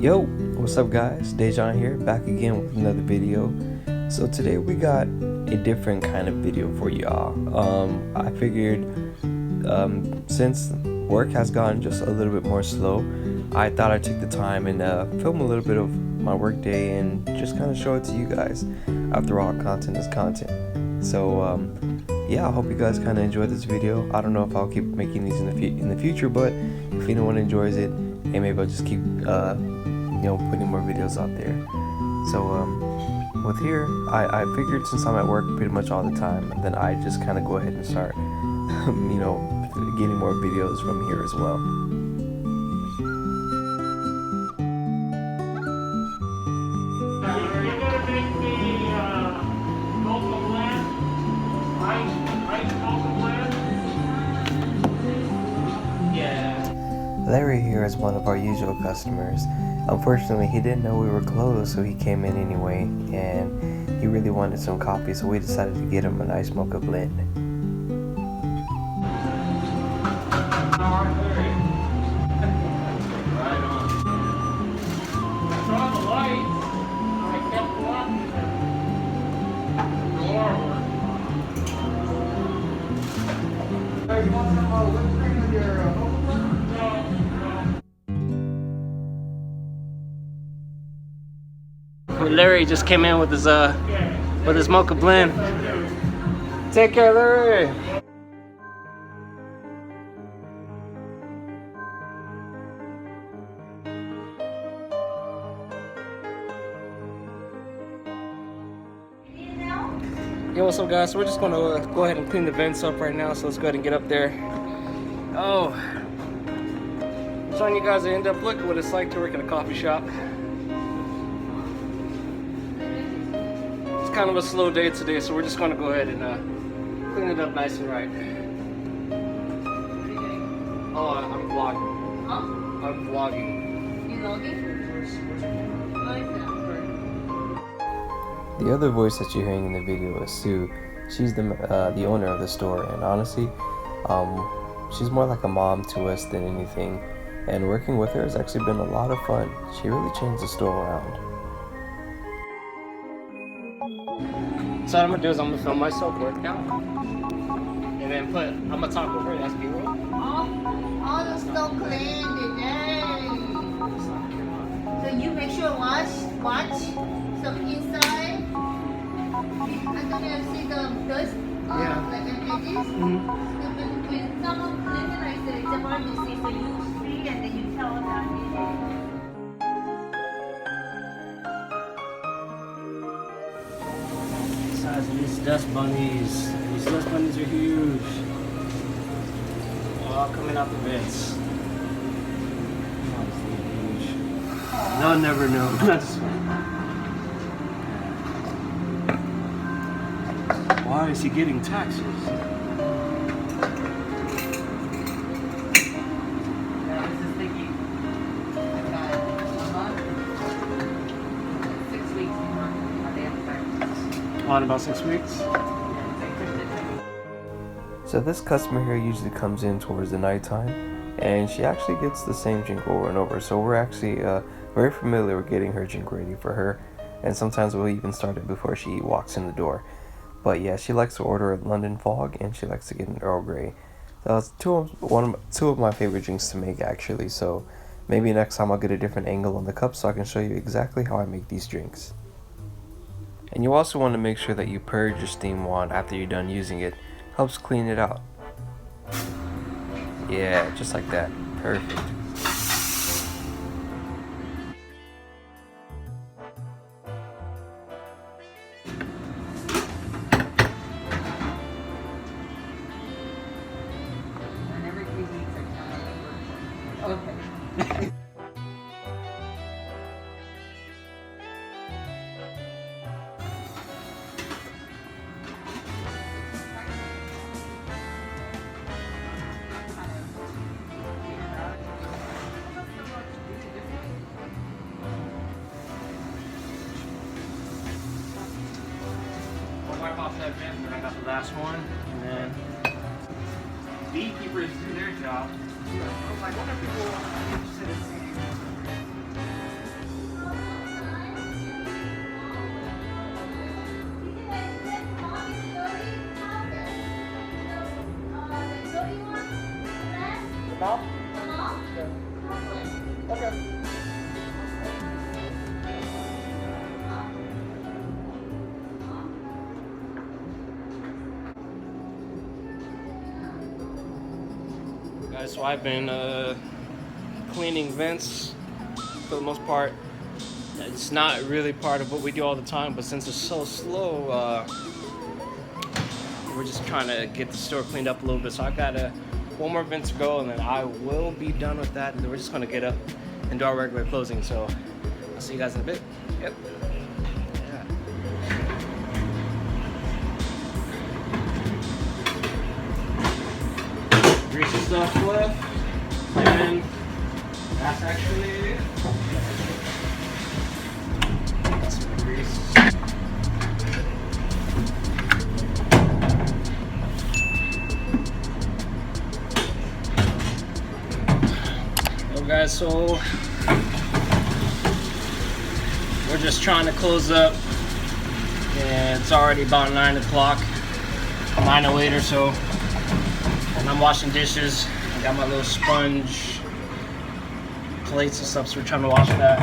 Yo, what's up guys? Dae'Jon here, back again with another video. So today we got a different kind of video for y'all. I figured since work has gotten just a little bit more slow, I thought I'd take the time and film a little bit of my work day and just kind of show it to you guys. After all, content is content. So yeah, I hope you guys kind of enjoyed this video. I don't know if I'll keep making these in the future, but if anyone enjoys it, hey, maybe I'll just keep putting more videos out there. So with here, I figured since I'm at work pretty much all the time, then I just kind of go ahead and start getting more videos from here as well. Larry here is one of our usual customers. Unfortunately, he didn't know we were closed, so he came in anyway, and he really wanted some coffee, so we decided to get him a nice mocha blend. Larry just came in with his mocha blend. Take care, Larry. Yo, what's up guys? So we're just gonna go ahead and clean the vents up right now, so let's go ahead and get up there. Oh, I'm showing you guys the in-depth look at what it's like to work in a coffee shop. It's kind of a slow day today, so we're just gonna go ahead and clean it up nice and right. Oh, I'm vlogging. Huh? I'm vlogging. You vlogging? The other voice that you're hearing in the video is Sue. She's the owner of the store, and honestly, she's more like a mom to us than anything. And working with her has actually been a lot of fun. She really changed the store around. So what I'm gonna do is I'm gonna film myself working out, and then I'm gonna talk over it as B-roll. All the stuff clean today. So you make sure watch some inside. I don't know, see the dust, like an edges. When someone cleans it, it's about to see, so you see and then you tell them that. Besides these dust bunnies are huge. All coming out the vents. Honestly, huge. They'll never know. Why is he getting taxes? I was just thinking about a month, 6 weeks more. Are they up On about 6 weeks. So this customer here usually comes in towards the nighttime, and she actually gets the same drink over and over. So we're actually very familiar with getting her drink ready for her, and sometimes we'll even start it before she walks in the door. But yeah, she likes to order a London Fog, and she likes to get an Earl Grey. That's two of my favorite drinks to make actually. So maybe next time I'll get a different angle on the cup so I can show you exactly how I make these drinks. And you also want to make sure that you purge your steam wand after you're done using it. Helps clean it out. Yeah, just like that. Perfect. Every 3 weeks I come. Okay. Wipe off that vent, and I got the last one, and then beekeepers do their job. I was like, what are people interested in seeing? Guys, so I've been cleaning vents for the most part. It's not really part of what we do all the time, but since it's so slow, we're just trying to get the store cleaned up a little bit. So I got one more vent to go, and then I will be done with that. And then we're just gonna get up and do our regular closing. So I'll see you guys in a bit. Yep. Greasy stuff left, and that's actually got some grease. Well, guys, so we're just trying to close up, and it's already about 9 o'clock, 9:08 or so. And I'm washing dishes. I got my little sponge plates and stuff, so we're trying to wash that.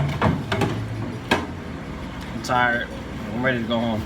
I'm tired. I'm ready to go home.